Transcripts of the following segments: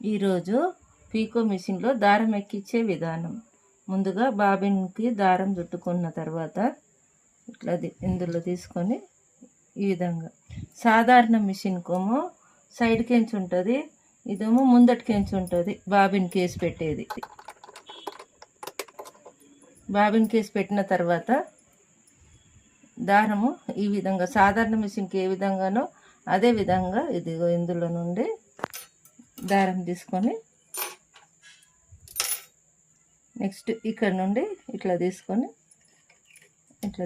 ఈరోజు పీకో మిషన్లో దారం ఎక్కించే విధానం. ముందుగా బాబిన్కి దారం చుట్టుకున్న తర్వాత ఇట్లా ఇందులో తీసుకొని ఈ విధంగా సాధారణ మిషన్కేమో సైడ్ కెంచి ఉంటుంది, ఇదేమో ముందటికెంచి ఉంటుంది. బాబిన్ కేసి పెట్టేది. బాబిన్ కేసి పెట్టిన తర్వాత దారము ఈ విధంగా సాధారణ మిషన్కి ఏ విధంగానో అదే విధంగా ఇదిగో ఇందులో నుండి దారం తీసుకొని నెక్స్ట్ ఇక్కడ నుండి ఇట్లా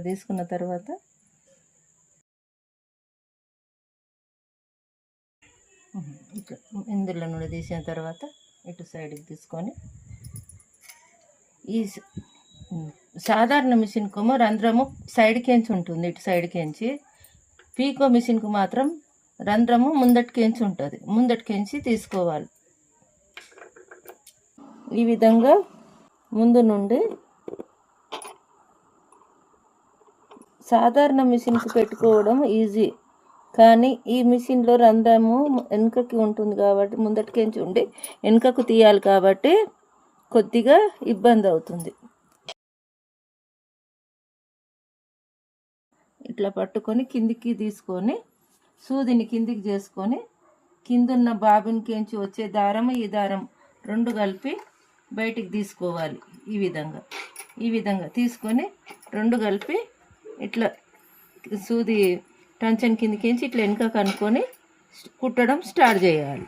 తీసుకున్న తర్వాత ఇట్లా ఇందులో నుండి తీసిన తర్వాత ఇటు సైడ్కి తీసుకొని ఈ సాధారణ మిషన్కేమో రంధ్రము సైడ్కేంచి ఉంటుంది, ఇటు సైడ్కేంచి. పీకో మిషన్కు మాత్రం రంధ్రము ముందటికేంచి ఉంటుంది, ముందటికేంచి తీసుకోవాలి. ఈ విధంగా ముందు నుండి సాధారణ మిషన్కి పెట్టుకోవడం ఈజీ, కానీ ఈ మిషన్లో రంధ్రము వెనుకకి ఉంటుంది కాబట్టి ముందటికేంచి ఉండి వెనుకకు తీయాలి కాబట్టి కొద్దిగా ఇబ్బంది అవుతుంది. ఇట్లా పట్టుకొని కిందికి తీసుకొని సూదిని కిందికి చేసుకొని కిందున్న బాబిన్కేంచి వచ్చే దారం ఈ దారం రెండు కలిపి బయటికి తీసుకోవాలి. ఈ విధంగా తీసుకొని రెండు కలిపి ఇట్లా సూది టంచన్ కిందికేంచి ఇట్లా వెనుక కనుక్కొని కుట్టడం స్టార్ట్ చేయాలి.